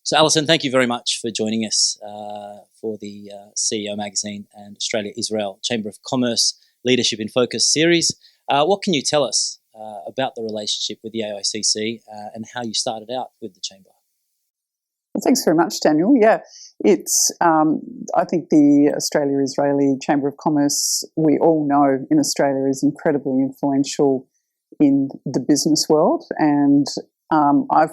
So, Alison, thank you very much for joining us for the CEO Magazine and Australia-Israel Chamber of Commerce Leadership in Focus series. What can you tell us about the relationship with the AICC and how you started out with the Chamber? Well, thanks very much, Daniel. Yeah, it's, I think the Australia-Israeli Chamber of Commerce, we all know in Australia, is incredibly influential in the business world. And I've,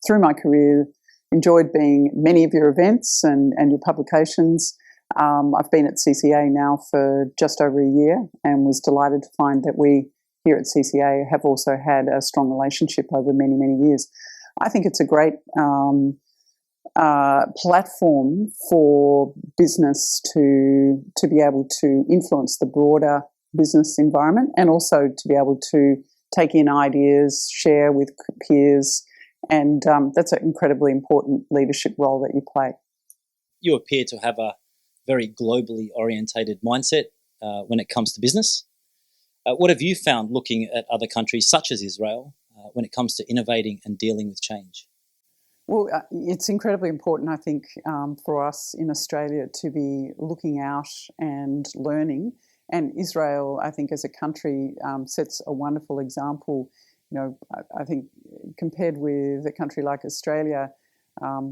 through my career, enjoyed being many of your events and your publications. I've been at CCA now for just over a year and was delighted to find that we here at CCA have also had a strong relationship over many, many years. I think it's a great platform for business to be able to influence the broader business environment and also to be able to take in ideas, share with peers, and that's an incredibly important leadership role that you play. You appear to have a very globally orientated mindset when it comes to business. What have you found looking at other countries such as Israel when it comes to innovating and dealing with change? Well, it's incredibly important, I think, for us in Australia to be looking out and learning. And Israel, I think, as a country, sets a wonderful example. You know, I think compared with a country like Australia,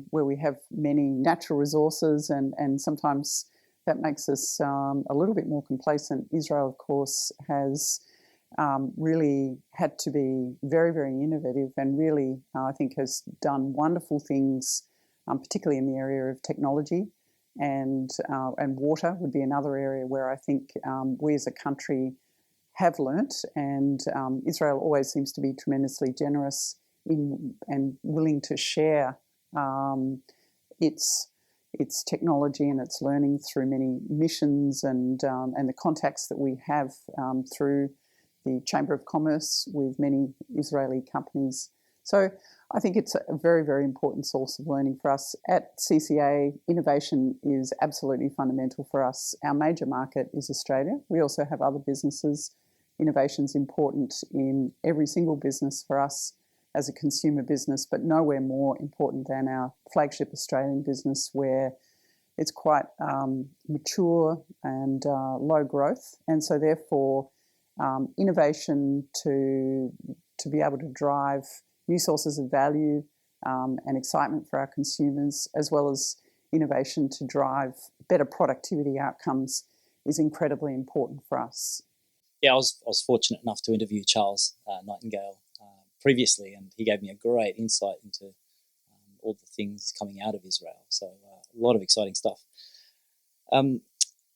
where we have many natural resources and sometimes that makes us a little bit more complacent. Israel, of course, has really had to be very, very innovative and really, I think, has done wonderful things, particularly in the area of technology and water would be another area where I think we as a country have learnt, and Israel always seems to be tremendously generous and willing to share its technology and its learning through many missions and the contacts that we have through the Chamber of Commerce with many Israeli companies. So I think it's a very, very important source of learning for us. At CCA, innovation is absolutely fundamental for us. Our major market is Australia. We also have other businesses. Innovation is important in every single business for us as a consumer business, but nowhere more important than our flagship Australian business, where it's quite mature and low growth. And so therefore, innovation to be able to drive new sources of value and excitement for our consumers, as well as innovation to drive better productivity outcomes, is incredibly important for us. Yeah, I was fortunate enough to interview Charles Nightingale previously, and he gave me a great insight into all the things coming out of Israel. So a lot of exciting stuff.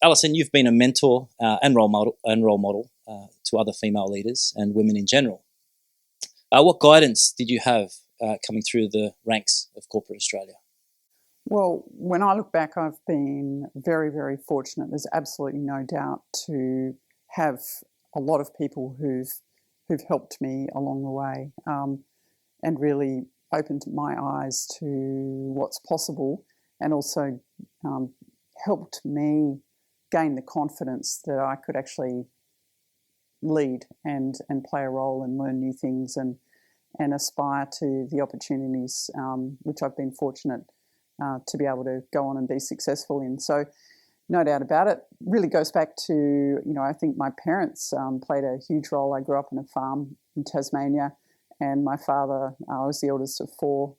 Alison, you've been a mentor and role model to other female leaders and women in general. What guidance did you have coming through the ranks of corporate Australia? Well, when I look back, I've been very, very fortunate. There's absolutely no doubt to have a lot of people who've helped me along the way and really opened my eyes to what's possible, and also helped me gain the confidence that I could actually lead and play a role and learn new things and aspire to the opportunities which I've been fortunate to be able to go on and be successful in. So no doubt about it. Really goes back to, I think my parents played a huge role. I grew up on a farm in Tasmania, and my father, I was the eldest of four.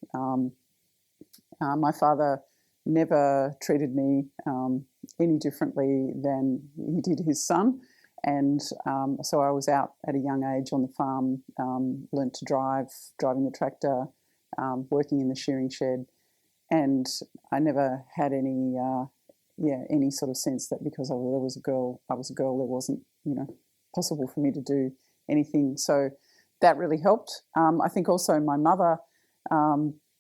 My father never treated me any differently than he did his son. And so I was out at a young age on the farm, learnt to driving the tractor, working in the shearing shed. And I never had any sort of sense that because I was a girl, there wasn't, possible for me to do anything. So that really helped. I think also my mother,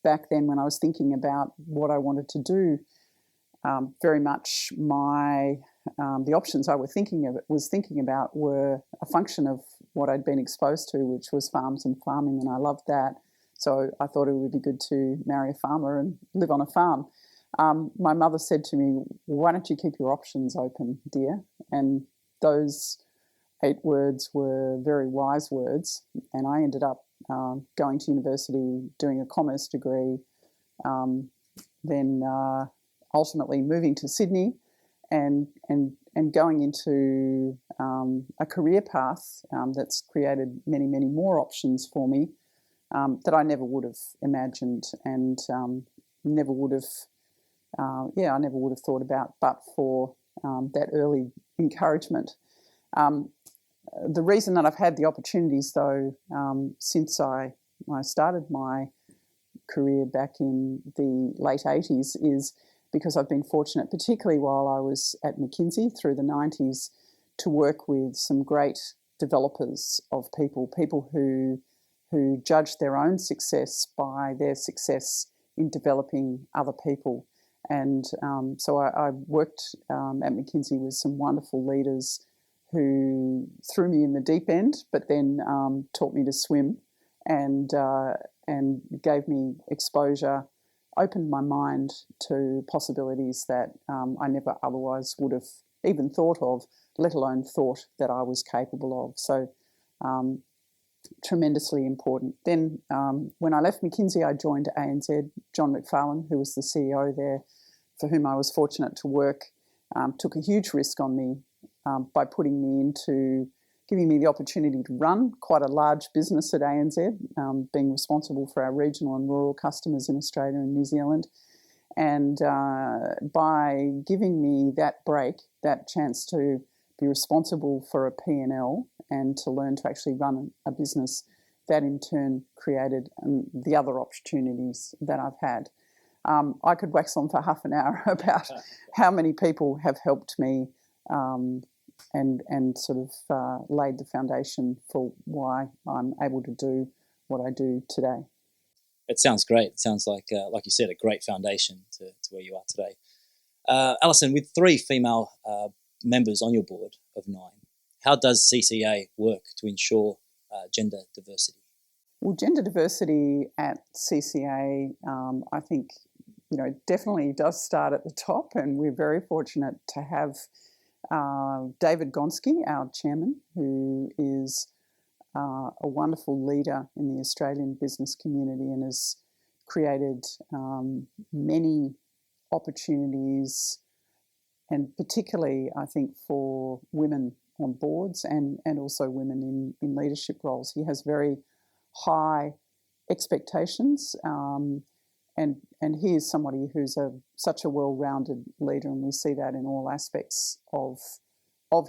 back then when I was thinking about what I wanted to do, very much the options I was thinking about were a function of what I'd been exposed to, which was farms and farming, and I loved that. So I thought it would be good to marry a farmer and live on a farm. My mother said to me, "Why don't you keep your options open, dear?" And those 8 words were very wise words. And I ended up going to university, doing a commerce degree, then ultimately moving to Sydney and going into a career path that's created many, many more options for me that I never would have imagined and never would have, I never would have thought about but for that early encouragement. The reason that I've had the opportunities, though, since I started my career back in the late 80s is because I've been fortunate, particularly while I was at McKinsey through the 90s, to work with some great developers of people who judge their own success by their success in developing other people. And so I worked at McKinsey with some wonderful leaders who threw me in the deep end, but then taught me to swim and gave me exposure, opened my mind to possibilities that I never otherwise would have even thought of, let alone thought that I was capable of. So tremendously important. Then when I left McKinsey, I joined ANZ. John McFarlane, who was the CEO there, for whom I was fortunate to work, took a huge risk on me by putting me into giving me the opportunity to run quite a large business at ANZ, being responsible for our regional and rural customers in Australia and New Zealand. And by giving me that break, that chance to be responsible for a P&L and to learn to actually run a business, that in turn created the other opportunities that I've had. I could wax on for half an hour about how many people have helped me and sort of laid the foundation for why I'm able to do what I do today. It sounds great. It sounds like you said, a great foundation to where you are today. Alison, with 3 female members on your board of 9, how does CCA work to ensure gender diversity? Well, gender diversity at CCA, I think, definitely does start at the top, and we're very fortunate to have David Gonski, our chairman, who is a wonderful leader in the Australian business community and has created many opportunities, and particularly, I think, for women on boards and also women in leadership roles. He has very high expectations, and he is somebody who's such a well-rounded leader, and we see that in all aspects of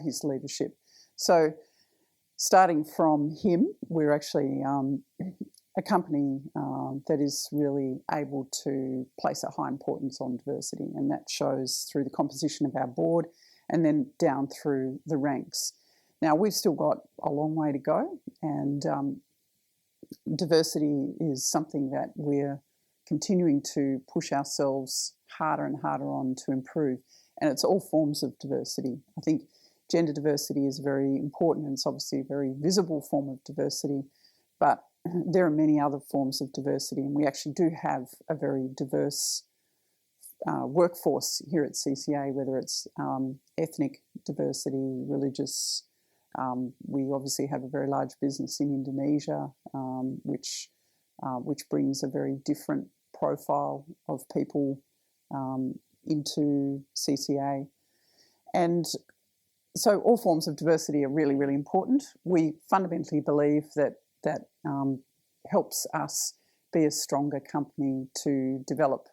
his leadership. So starting from him, we're actually a company that is really able to place a high importance on diversity, and that shows through the composition of our board and then down through the ranks. Now, we've still got a long way to go, and diversity is something that we're continuing to push ourselves harder and harder on to improve, and it's all forms of diversity. I think gender diversity is very important, and it's obviously a very visible form of diversity, but there are many other forms of diversity, and we actually do have a very diverse workforce here at CCA, whether it's ethnic diversity, religious. We obviously have a very large business in Indonesia, which brings a very different profile of people into CCA. And so all forms of diversity are really, really important. We fundamentally believe that helps us be a stronger company to develop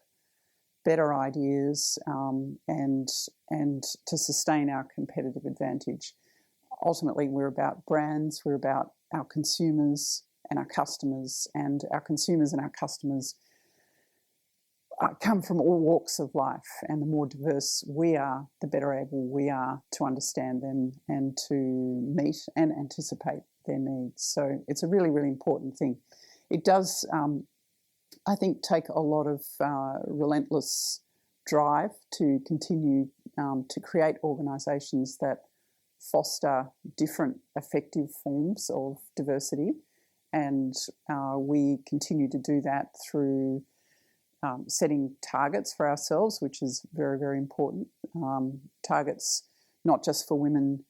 better ideas and to sustain our competitive advantage. Ultimately, we're about brands, we're about our consumers and our customers, and our consumers and our customers come from all walks of life, and the more diverse we are, the better able we are to understand them and to meet and anticipate their needs. So it's a really, really important thing. It does, I think, take a lot of relentless drive to continue to create organisations that foster different effective forms of diversity, and we continue to do that through setting targets for ourselves, which is very, very important. Targets not just for women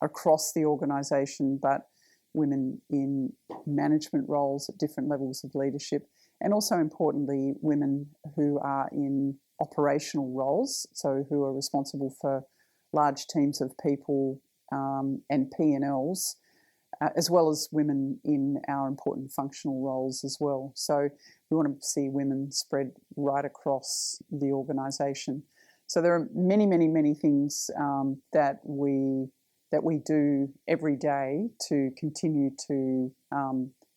across the organisation, but women in management roles at different levels of leadership, and also importantly, women who are in operational roles, so who are responsible for large teams of people and P&Ls, as well as women in our important functional roles as well. So we want to see women spread right across the organisation. So there are many, many, many things that we do every day to continue to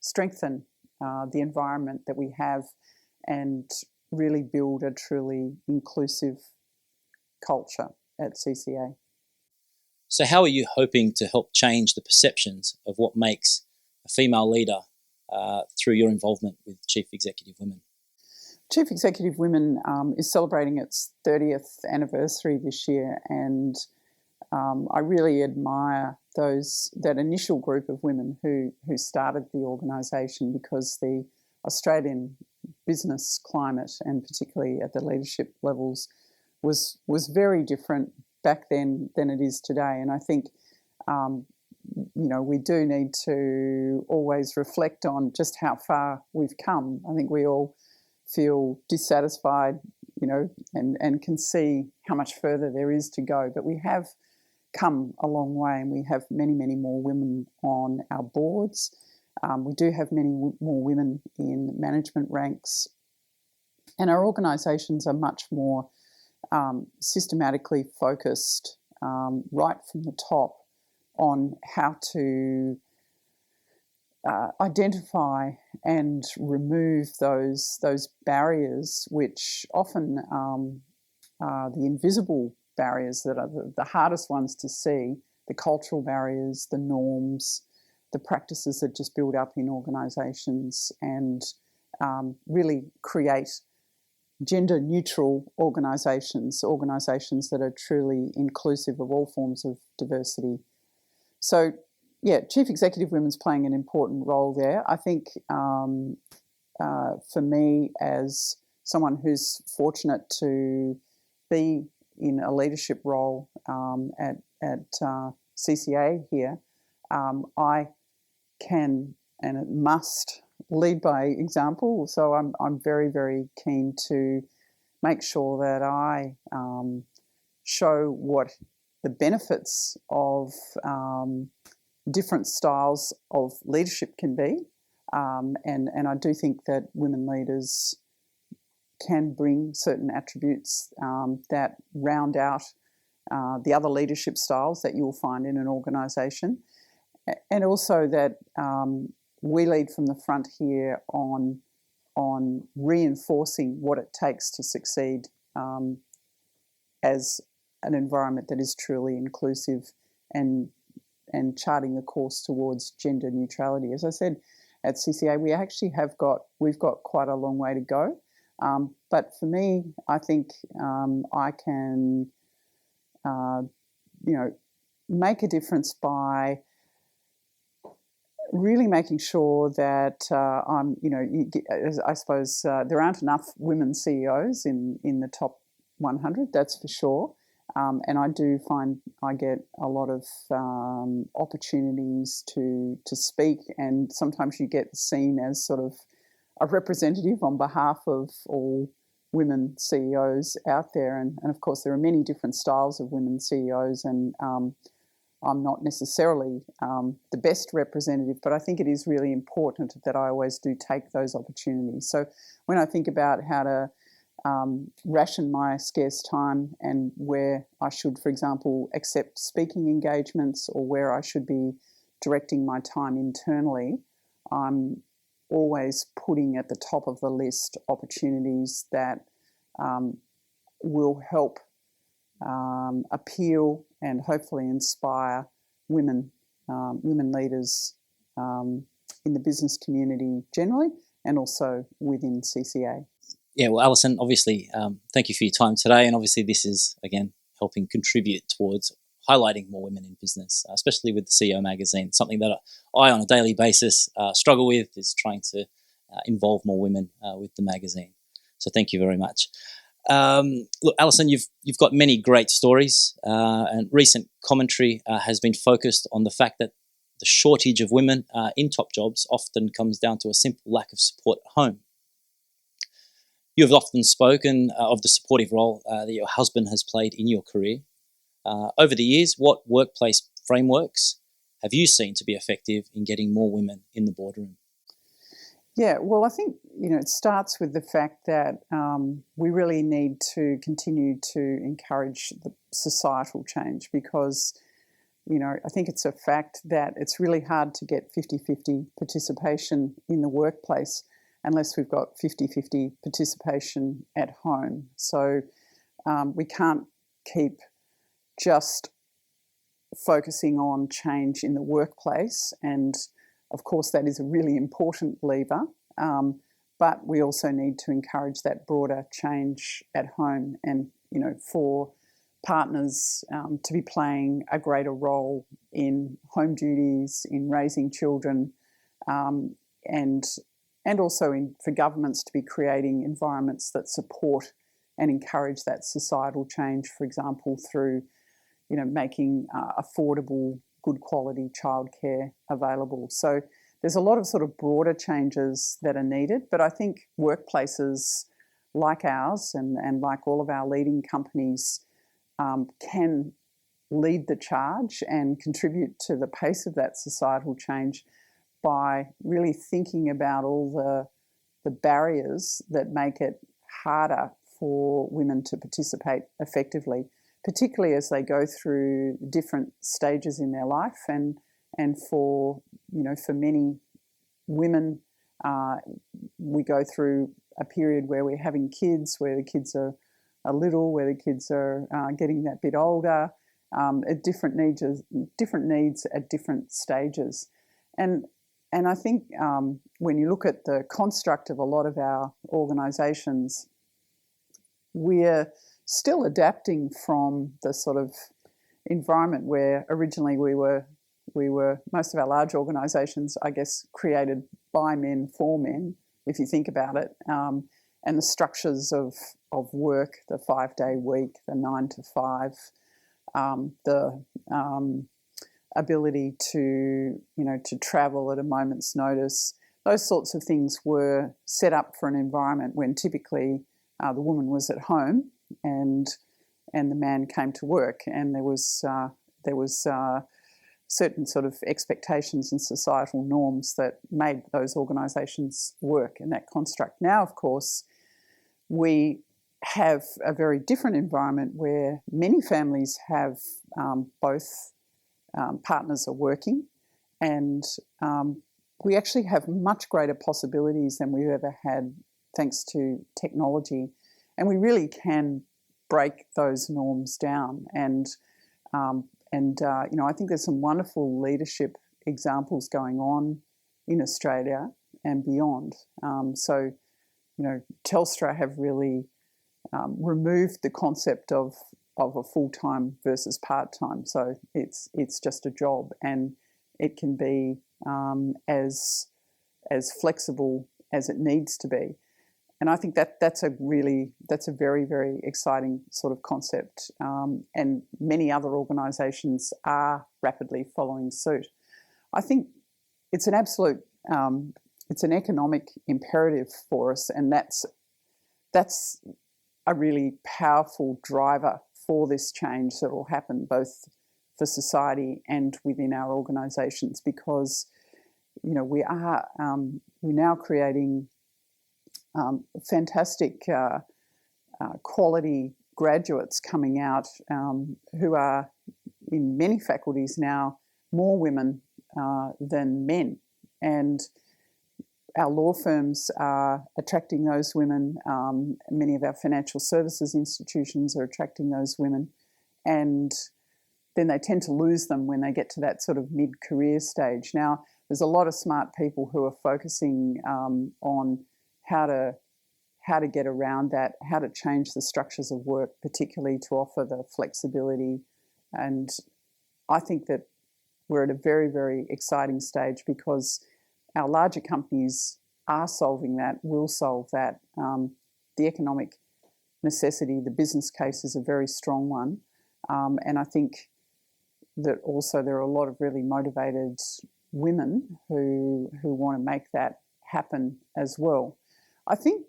strengthen the environment that we have and really build a truly inclusive culture at CCA. So how are you hoping to help change the perceptions of what makes a female leader through your involvement with Chief Executive Women? Chief Executive Women is celebrating its 30th anniversary this year, and I really admire that initial group of women who started the organisation, because the Australian business climate, and particularly at the leadership levels, was very different back then than it is today. And I think we do need to always reflect on just how far we've come. I think we all feel dissatisfied, and can see how much further there is to go. But we have come a long way, and we have many, many more women on our boards. We do have many more women in management ranks, and our organisations are much more systematically focused right from the top on how to identify and remove those barriers, which often are the invisible barriers that are the hardest ones to see, the cultural barriers, the norms, the practices that just build up in organisations, and really create gender-neutral organisations that are truly inclusive of all forms of diversity. So, yeah, Chief Executive Women's playing an important role there. I think for me, as someone who's fortunate to be in a leadership role at CCA here, I can and must lead by example. So I'm very, very keen to make sure that I show what the benefits of different styles of leadership can be, and I do think that women leaders can bring certain attributes that round out the other leadership styles that you'll find in an organisation, and also that we lead from the front here on reinforcing what it takes to succeed as an environment that is truly inclusive and charting the course towards gender neutrality. As I said, at CCA, we've got quite a long way to go. But for me, I think I can, make a difference by really making sure that I suppose there aren't enough women CEOs in the top 100, that's for sure. And I do find I get a lot of opportunities to speak, and sometimes you get seen as sort of a representative on behalf of all women CEOs out there. And of course, there are many different styles of women CEOs, and I'm not necessarily the best representative, but I think it is really important that I always do take those opportunities. So when I think about how to ration my scarce time and where I should, for example, accept speaking engagements, or where I should be directing my time internally, I'm always putting at the top of the list opportunities that will help appeal and hopefully inspire women leaders in the business community generally, and also within CCA. Yeah, well, Alison, obviously, thank you for your time today. And obviously this is, again, helping contribute towards highlighting more women in business, especially with the CEO magazine. Something that I, on a daily basis, struggle with is trying to involve more women with the magazine. So thank you very much. Look, Alison, you've got many great stories, and recent commentary has been focused on the fact that the shortage of women in top jobs often comes down to a simple lack of support at home. You have often spoken of the supportive role that your husband has played in your career. Over the years, what workplace frameworks have you seen to be effective in getting more women in the boardroom? Yeah, well, I think it starts with the fact that we really need to continue to encourage the societal change because I think it's a fact that it's really hard to get 50-50 participation in the workplace unless we've got 50-50 participation at home. So we can't keep just focusing on change in the workplace, and of course that is a really important lever, but we also need to encourage that broader change at home and for partners to be playing a greater role in home duties, in raising children, and also for governments to be creating environments that support and encourage that societal change, for example, through making affordable, good quality childcare available. So there's a lot of sort of broader changes that are needed, but I think workplaces like ours and like all of our leading companies can lead the charge and contribute to the pace of that societal change by really thinking about all the barriers that make it harder for women to participate effectively, particularly as they go through different stages in their life. And for for many women, we go through a period where we're having kids, where the kids are little, where the kids are getting that bit older, at different needs at different stages. And I think when you look at the construct of a lot of our organisations, we're still adapting from the sort of environment where originally we were most of our large organisations, I guess, created by men for men, if you think about it, and the structures of work, the 5-day week, the 9 to 5, the ability to travel at a moment's notice. Those sorts of things were set up for an environment when typically the woman was at home and the man came to work, and there was certain sort of expectations and societal norms that made those organisations work in that construct. Now, of course, we have a very different environment where many families have both partners are working, and we actually have much greater possibilities than we've ever had thanks to technology, and we really can break those norms down. And I think there's some wonderful leadership examples going on in Australia and beyond. So Telstra have really removed the concept of a full-time versus part-time. So it's just a job, and it can be as flexible as it needs to be. And I think that's a very, very exciting sort of concept, and many other organisations are rapidly following suit. I think it's an absolute, it's an economic imperative for us, and that's a really powerful driver for this change that will happen both for society and within our organisations, because we're now creating fantastic quality graduates coming out who are in many faculties now more women than men, and our law firms are attracting those women. Many of our financial services institutions are attracting those women, and then they tend to lose them when they get to that sort of mid-career stage. Now, there's a lot of smart people who are focusing on how to get around that, how to change the structures of work, particularly to offer the flexibility. And I think that we're at a very, very exciting stage because our larger companies are solving that, will solve that. The economic necessity, the business case is a very strong one. And I think that also there are a lot of really motivated women who want to make that happen as well. I think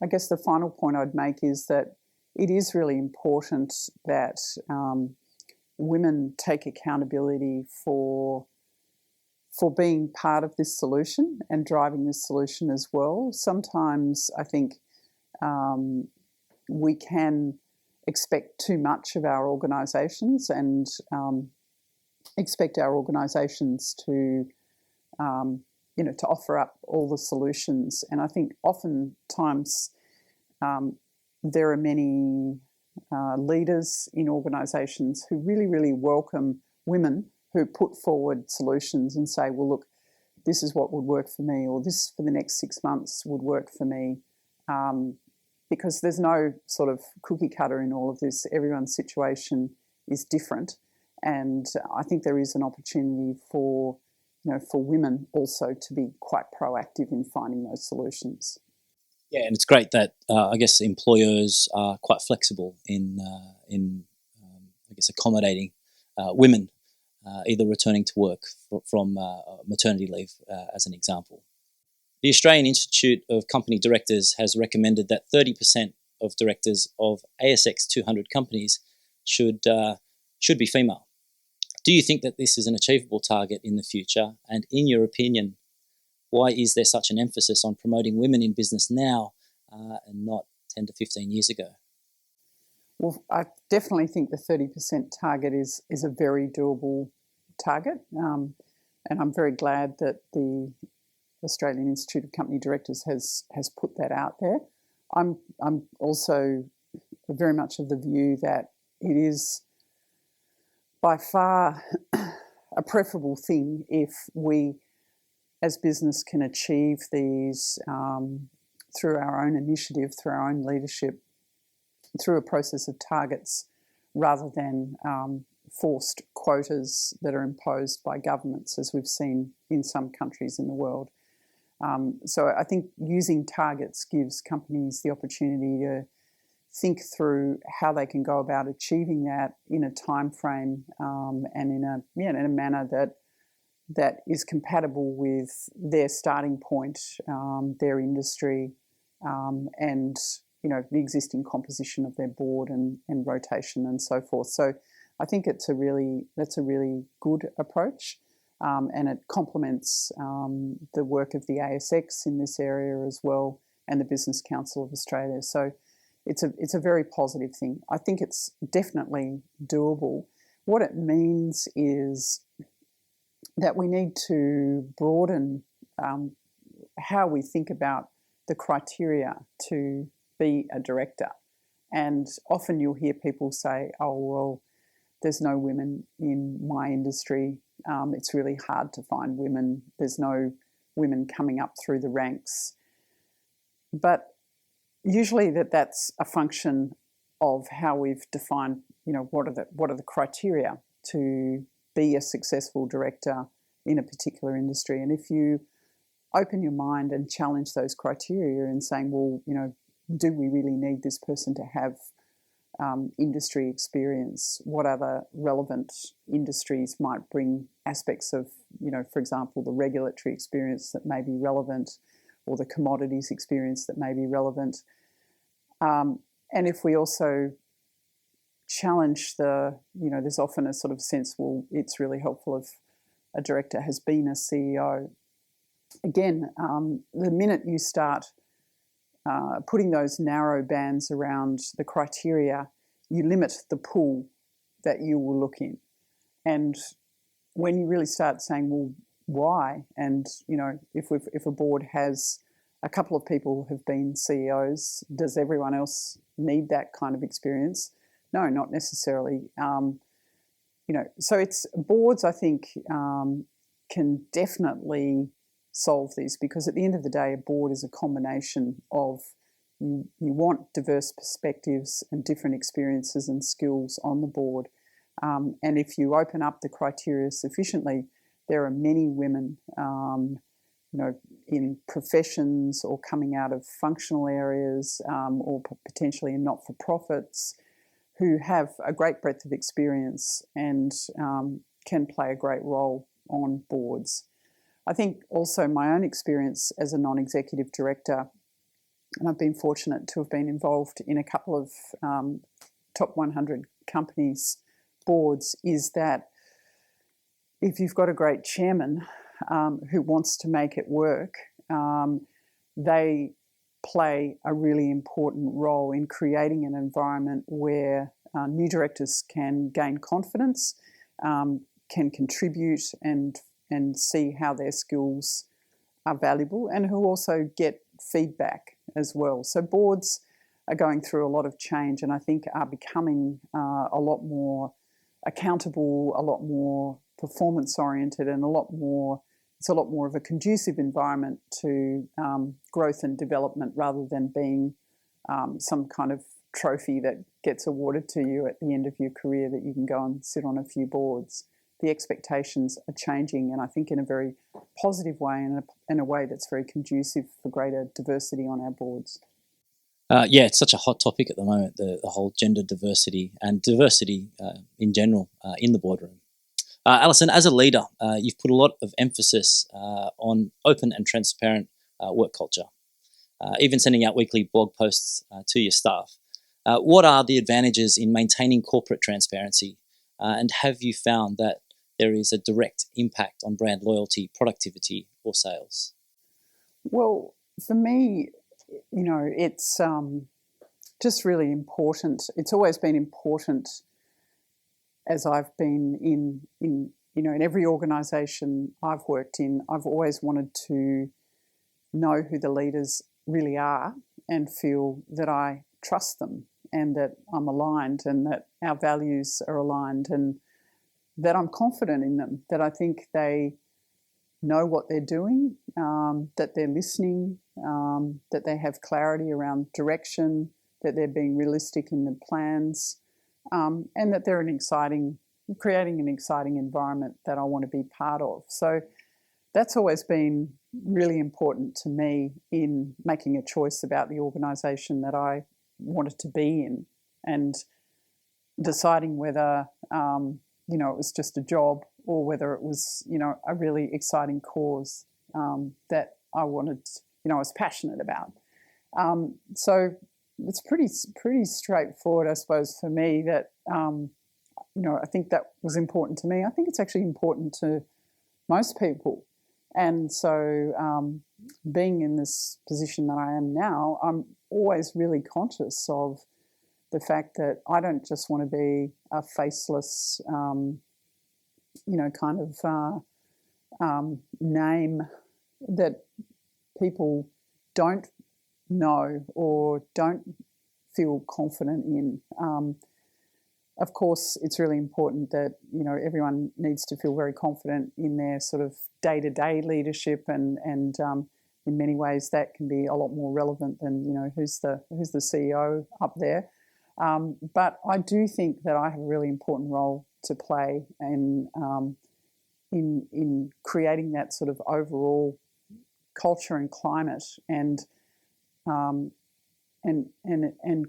I guess the final point I'd make is that it is really important that women take accountability for being part of this solution and driving this solution as well. Sometimes I think we can expect too much of our organisations and expect our organisations to to offer up all the solutions. And I think oftentimes there are many leaders in organisations who really, really welcome women who put forward solutions and say, well, look, this is what would work for me, or this for the next 6 months would work for me. Because there's no sort of cookie cutter in all of this. Everyone's situation is different. And I think there is an opportunity for women also to be quite proactive in finding those solutions. Yeah, and it's great that I guess employers are quite flexible in I guess accommodating women either returning to work from maternity leave, as an example. The Australian Institute of Company Directors has recommended that 30% of directors of ASX 200 companies should be female. Do you think that this is an achievable target in the future? And in your opinion, why is there such an emphasis on promoting women in business now and not 10 to 15 years ago? Well, I definitely think the 30% target is a very doable target. And I'm very glad that the Australian Institute of Company Directors has put that out there. I'm also very much of the view that it is by far a preferable thing if we as business can achieve these through our own initiative, through our own leadership, through a process of targets rather than forced quotas that are imposed by governments, as we've seen in some countries in the world. So I think using targets gives companies the opportunity to think through how they can go about achieving that in a time frame and in a manner that is compatible with their starting point, their industry, and the existing composition of their board and rotation and so forth. So I think that's a really good approach. And it complements the work of the ASX in this area as well, and the Business Council of Australia. So it's a very positive thing. I think it's definitely doable. What it means is that we need to broaden how we think about the criteria to be a director. And often you'll hear people say, oh, well, there's no women in my industry. It's really hard to find women. There's no women coming up through the ranks. But usually that's a function of how we've defined, what are the criteria to be a successful director in a particular industry. And if you open your mind and challenge those criteria and saying, well, do we really need this person to have industry experience? What other relevant industries might bring aspects of, for example, the regulatory experience that may be relevant, or the commodities experience that may be relevant. And if we also challenge there's often a sort of sense, well, it's really helpful if a director has been a CEO. Again, the minute you start putting those narrow bands around the criteria, you limit the pool that you will look in. And when you really start saying, well, why? And, if a board has a couple of people who have been CEOs, does everyone else need that kind of experience? No, not necessarily. So it's boards, I think, can definitely solve this, because at the end of the day, a board is a combination of you want diverse perspectives and different experiences and skills on the board. And if you open up the criteria sufficiently, there are many women, in professions or coming out of functional areas or potentially in not-for-profits who have a great breadth of experience and can play a great role on boards. I think also my own experience as a non-executive director and I've been fortunate to have been involved in a couple of top 100 companies' boards, is that if you've got a great chairman who wants to make it work, they play a really important role in creating an environment where new directors can gain confidence, can contribute and see how their skills are valuable, and who also get feedback as well. So boards are going through a lot of change, and I think are becoming a lot more accountable, a lot more performance oriented, and it's a lot more of a conducive environment to growth and development, rather than being some kind of trophy that gets awarded to you at the end of your career that you can go and sit on a few boards. The expectations are changing, and I think in a very positive way, and in a way that's very conducive for greater diversity on our boards. Yeah, it's such a hot topic at the moment, the whole gender diversity and diversity in general in the boardroom. Alison, as a leader, you've put a lot of emphasis on open and transparent work culture, even sending out weekly blog posts to your staff. What are the advantages in maintaining corporate transparency, and have you found that there is a direct impact on brand loyalty, productivity, or sales? Well, for me, it's just really important. It's always been important, as I've been in every organisation I've worked in. I've always wanted to know who the leaders really are and feel that I trust them, and that I'm aligned, and that our values are aligned, and that I'm confident in them, that I think they know what they're doing, that they're listening, that they have clarity around direction, that they're being realistic in the plans, and that they're creating an exciting environment that I want to be part of. So that's always been really important to me in making a choice about the organisation that I wanted to be in, and deciding whether it was just a job, or whether it was a really exciting cause that I wanted, I was passionate about. So it's pretty straightforward, I suppose, for me, that I think that was important to me. I think it's actually important to most people, and so being in this position that I am now, I'm always really conscious of the fact that I don't just want to be a faceless, kind of name that people don't know or don't feel confident in. Of course, it's really important that everyone needs to feel very confident in their sort of day-to-day leadership, and in many ways that can be a lot more relevant than who's the CEO up there. But I do think that I have a really important role to play in creating that sort of overall culture and climate, and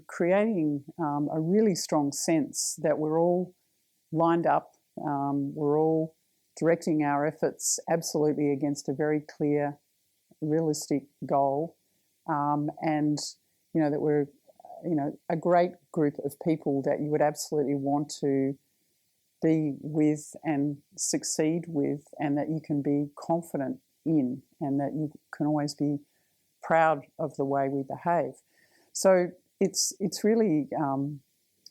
creating a really strong sense that we're all lined up, we're all directing our efforts absolutely against a very clear, realistic goal, and that we're a great group of people that you would absolutely want to be with and succeed with, and that you can be confident in, and that you can always be proud of the way we behave. So it's really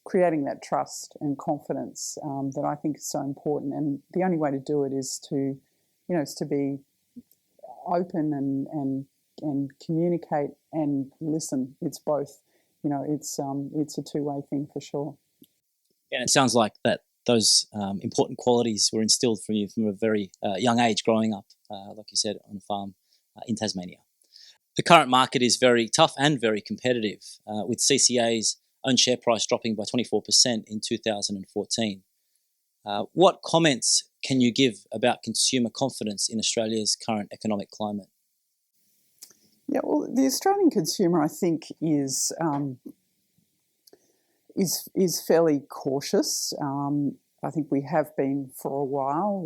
creating that trust and confidence that I think is so important, and the only way to do it is to be open and communicate and listen. It's both. It's a two-way thing for sure. And it sounds like that those important qualities were instilled from you from a very young age, growing up, like you said, on a farm in Tasmania. The current market is very tough and very competitive, with CCA's own share price dropping by 24% in 2014. What comments can you give about consumer confidence in Australia's current economic climate? Yeah, well, the Australian consumer, I think, is fairly cautious. I think we have been for a while.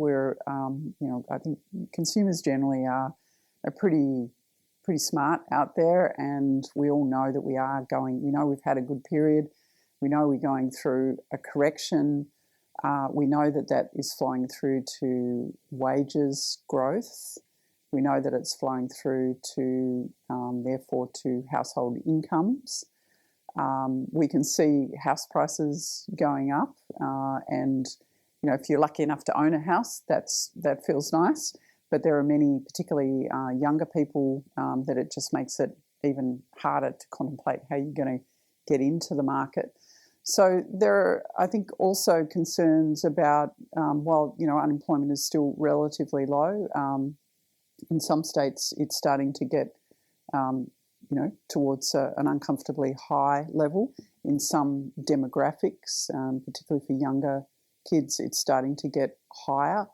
I think consumers generally are pretty pretty smart out there, and we all know that we know we've had a good period. We know we're going through a correction. We know that that is flowing through to wages growth. We know that it's flowing through to, therefore, to household incomes. We can see house prices going up, and if you're lucky enough to own a house, that feels nice. But there are many, particularly younger people, that it just makes it even harder to contemplate how you're going to get into the market. So there are, I think, also concerns about, while unemployment is still relatively low, in some states it's starting to get, towards an uncomfortably high level. In some demographics, particularly for younger kids, it's starting to get higher.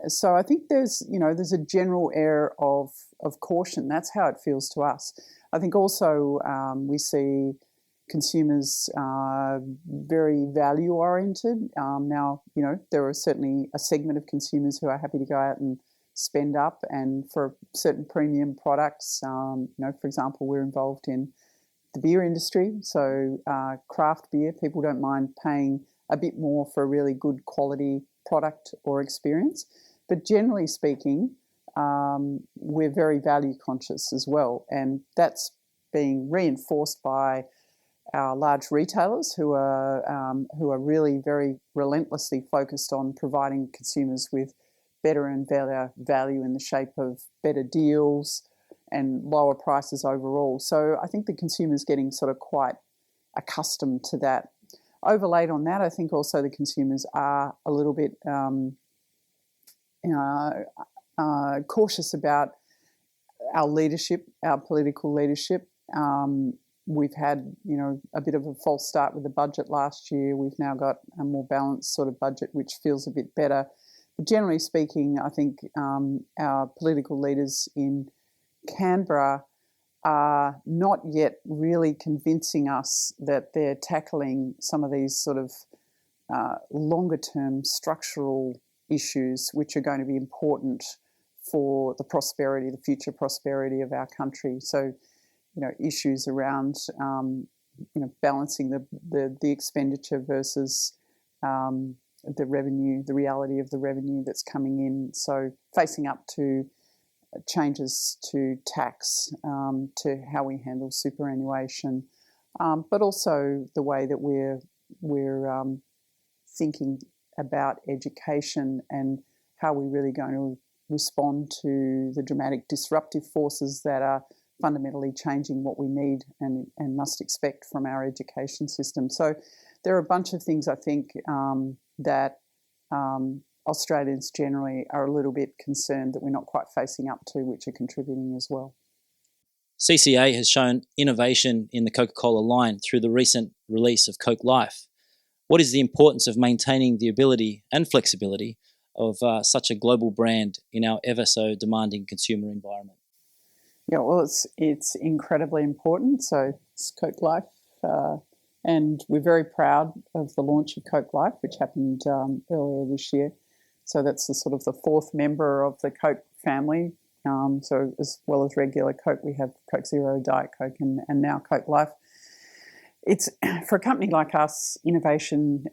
So I think there's a general air of caution. That's how it feels to us. I think also we see consumers very value oriented. Now, there are certainly a segment of consumers who are happy to go out and spend up, and for certain premium products, for example, we're involved in the beer industry, so craft beer, people don't mind paying a bit more for a really good quality product or experience. But generally speaking, we're very value conscious as well, and that's being reinforced by our large retailers who are really very relentlessly focused on providing consumers with better and better value in the shape of better deals and lower prices overall. So I think the consumer's getting sort of quite accustomed to that. Overlaid on that, I think also the consumers are a little bit cautious about our leadership, our political leadership. We've had, a bit of a false start with the budget last year. We've now got a more balanced sort of budget, which feels a bit better. But generally speaking, I think our political leaders in Canberra are not yet really convincing us that they're tackling some of these sort of longer-term structural issues which are going to be important for the future prosperity of our country. So, issues around, balancing the expenditure versus the revenue, the reality of the revenue that's coming in. So facing up to changes to tax, to how we handle superannuation, but also the way that we're thinking about education and how we're really going to respond to the dramatic disruptive forces that are fundamentally changing what we need and must expect from our education system. So there are a bunch of things I think that Australians generally are a little bit concerned that we're not quite facing up to, which are contributing as well. CCA has shown innovation in the Coca-Cola line through the recent release of Coke Life. What is the importance of maintaining the ability and flexibility of such a global brand in our ever so demanding consumer environment? Yeah, well, it's incredibly important. So it's Coke Life, and we're very proud of the launch of Coke Life, which happened earlier this year. So that's the sort of the fourth member of the Coke family. So as well as regular Coke, we have Coke Zero, Diet Coke, and now Coke Life. It's for a company like us, innovation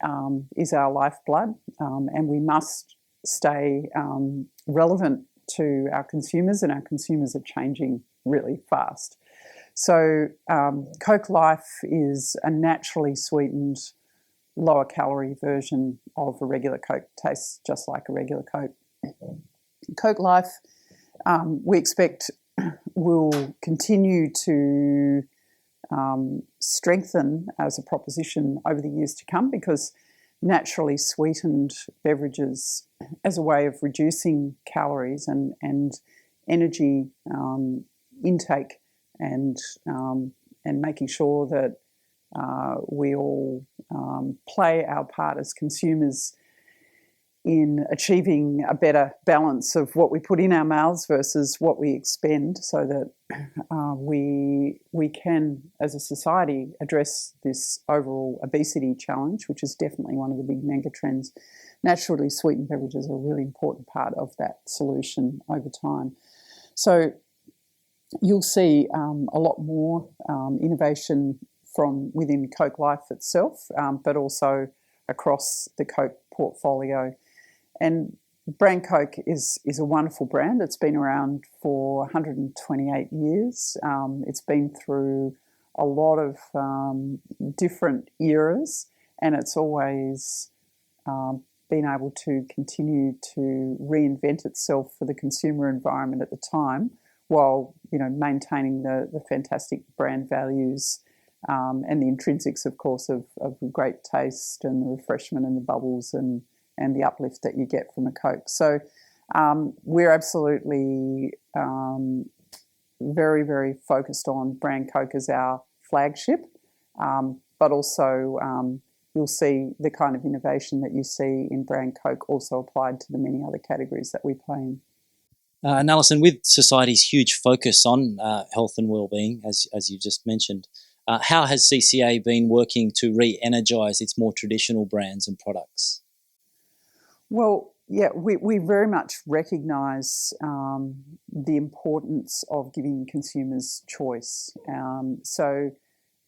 is our lifeblood, and we must stay relevant to our consumers, and our consumers are changing really fast. So Coke Life is a naturally sweetened, lower calorie version of a regular Coke. Tastes just like a regular Coke. Coke Life, we expect, will continue to strengthen as a proposition over the years to come, because naturally sweetened beverages as a way of reducing calories and energy intake and making sure that we all play our part as consumers in achieving a better balance of what we put in our mouths versus what we expend, so that we can, as a society, address this overall obesity challenge, which is definitely one of the big mega trends. Naturally sweetened beverages are a really important part of that solution over time. So you'll see a lot more innovation from within Coke Life itself, but also across the Coke portfolio. And brand Coke is a wonderful brand. It's been around for 128 years. It's been through a lot of different eras, and it's always been able to continue to reinvent itself for the consumer environment at the time, while maintaining the fantastic brand values and the intrinsics, of course, of great taste and the refreshment and the bubbles and the uplift that you get from a Coke. So we're absolutely very, very focused on brand Coke as our flagship, but also you'll see the kind of innovation that you see in brand Coke also applied to the many other categories that we play in. And Alison, with society's huge focus on health and well-being, as you just mentioned, how has CCA been working to re-energise its more traditional brands and products? Well, yeah, we very much recognise the importance of giving consumers choice. So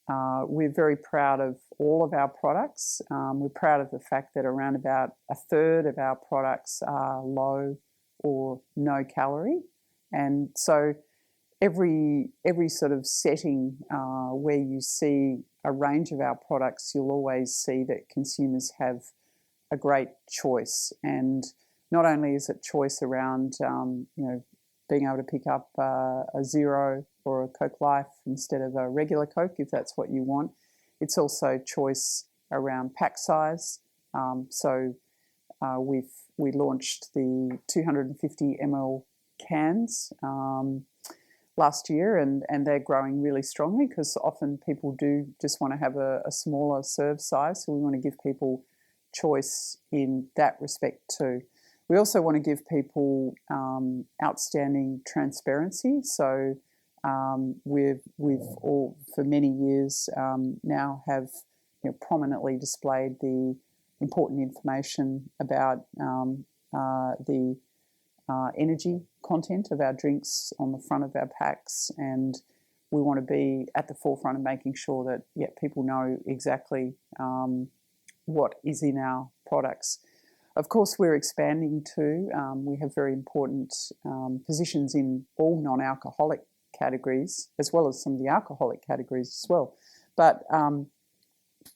we're very proud of all of our products. We're proud of the fact that around about a third of our products are low or no calorie. And so every sort of setting where you see a range of our products, you'll always see that consumers have a great choice. And not only is it choice around being able to pick up a Zero or a Coke Life instead of a regular Coke, if that's what you want. It's also choice around pack size. So we launched the 250 ml cans last year, and they're growing really strongly because often people do just want to have a smaller serve size. So we want to give people choice in that respect too. We also want to give people outstanding transparency. So we've all for many years now have prominently displayed the important information about the energy content of our drinks on the front of our packs, and we want to be at the forefront of making sure that people know exactly what is in our products. Of course, we're expanding too. We have very important positions in all non-alcoholic categories, as well as some of the alcoholic categories as well. But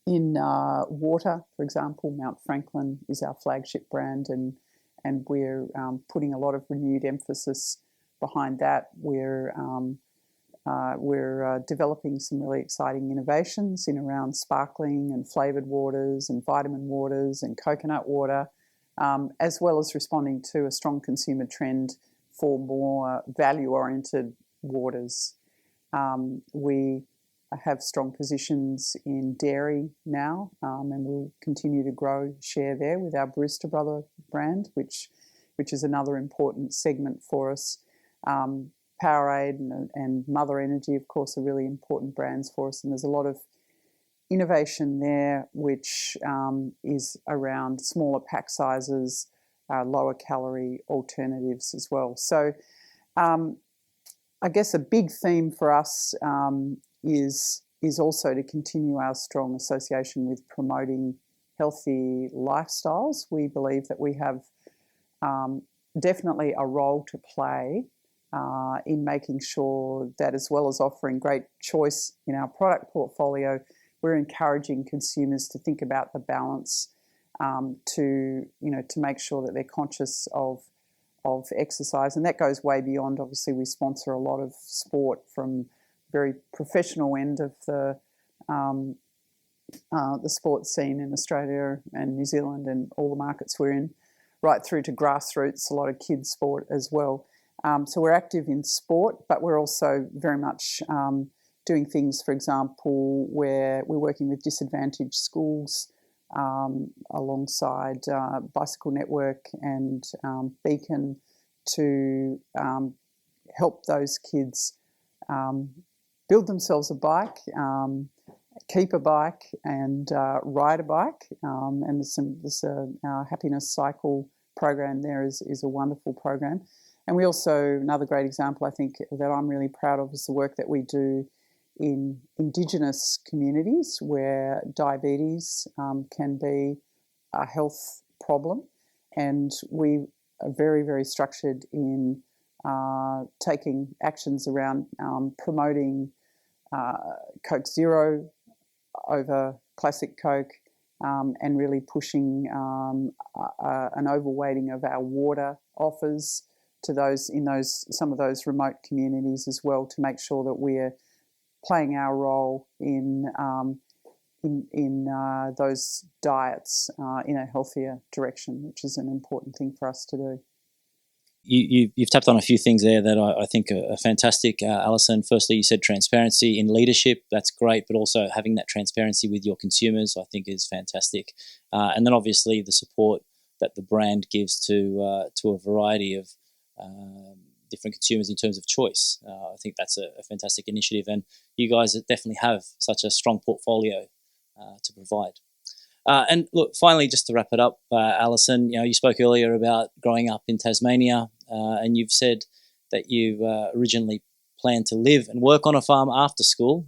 in water, for example, Mount Franklin is our flagship brand, and we're putting a lot of renewed emphasis behind that. We're developing some really exciting innovations in around sparkling and flavoured waters and vitamin waters and coconut water, as well as responding to a strong consumer trend for more value-oriented waters. We have strong positions in dairy now, and we'll continue to grow share there with our Barista Brother brand, which is another important segment for us. Powerade and Mother Energy, of course, are really important brands for us, and there's a lot of innovation there, which is around smaller pack sizes, lower calorie alternatives as well. So I guess a big theme for us is also to continue our strong association with promoting healthy lifestyles. We believe that we have definitely a role to play in making sure that, as well as offering great choice in our product portfolio, we're encouraging consumers to think about the balance to make sure that they're conscious of exercise, and that goes way beyond. Obviously, we sponsor a lot of sport from very professional end of the sports scene in Australia and New Zealand and all the markets we're in, right through to grassroots, a lot of kids sport as well. So we're active in sport, but we're also very much doing things, for example, where we're working with disadvantaged schools alongside Bicycle Network and Beacon to help those kids build themselves a bike, keep a bike, and ride a bike. And our Happiness Cycle program there is a wonderful program. And we also, another great example I think that I'm really proud of is the work that we do in Indigenous communities where diabetes can be a health problem. And we are very, very structured in taking actions around promoting Coke Zero over classic Coke, and really pushing an overweighting of our water offers to those in some of those remote communities as well, to make sure that we're playing our role in those diets in a healthier direction, which is an important thing for us to do. You've tapped on a few things there that I think are fantastic, Alison. Firstly, you said transparency in leadership. That's great, but also having that transparency with your consumers, I think, is fantastic. And then obviously the support that the brand gives to a variety of different consumers in terms of choice. I think that's a fantastic initiative, and you guys definitely have such a strong portfolio to provide. And look, finally, just to wrap it up, Alison, you spoke earlier about growing up in Tasmania, and you've said that you originally planned to live and work on a farm after school.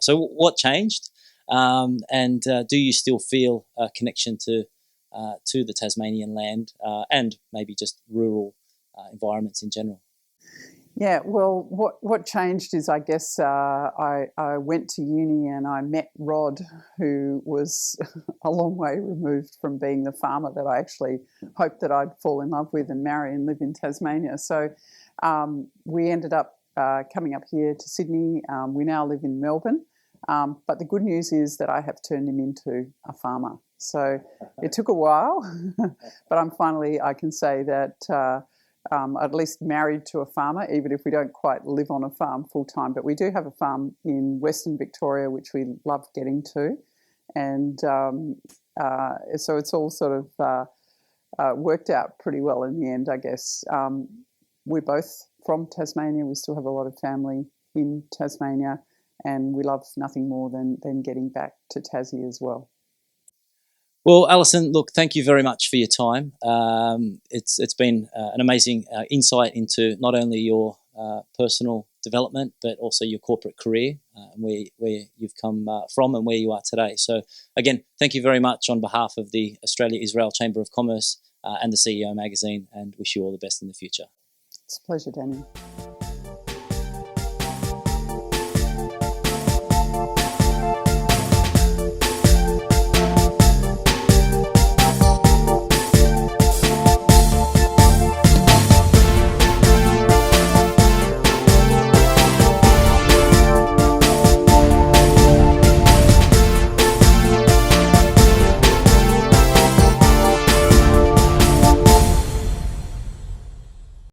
So what changed? And do you still feel a connection to the Tasmanian land and maybe just rural environments in general? Yeah, well, what changed is, I guess, I went to uni and I met Rod, who was a long way removed from being the farmer that I actually hoped that I'd fall in love with and marry and live in Tasmania. So we ended up coming up here to Sydney. We now live in Melbourne. But the good news is that I have turned him into a farmer. So it took a while, but I can say that at least married to a farmer, even if we don't quite live on a farm full time. But we do have a farm in Western Victoria, which we love getting to. And so it's all sort of worked out pretty well in the end, I guess. We're both from Tasmania. We still have a lot of family in Tasmania, and we love nothing more than getting back to Tassie as well. Well, Alison, look, thank you very much for your time. It's been an amazing insight into not only your personal development, but also your corporate career, and where you've come from and where you are today. So again, thank you very much on behalf of the Australia-Israel Chamber of Commerce and the CEO magazine, and wish you all the best in the future. It's a pleasure, Daniel.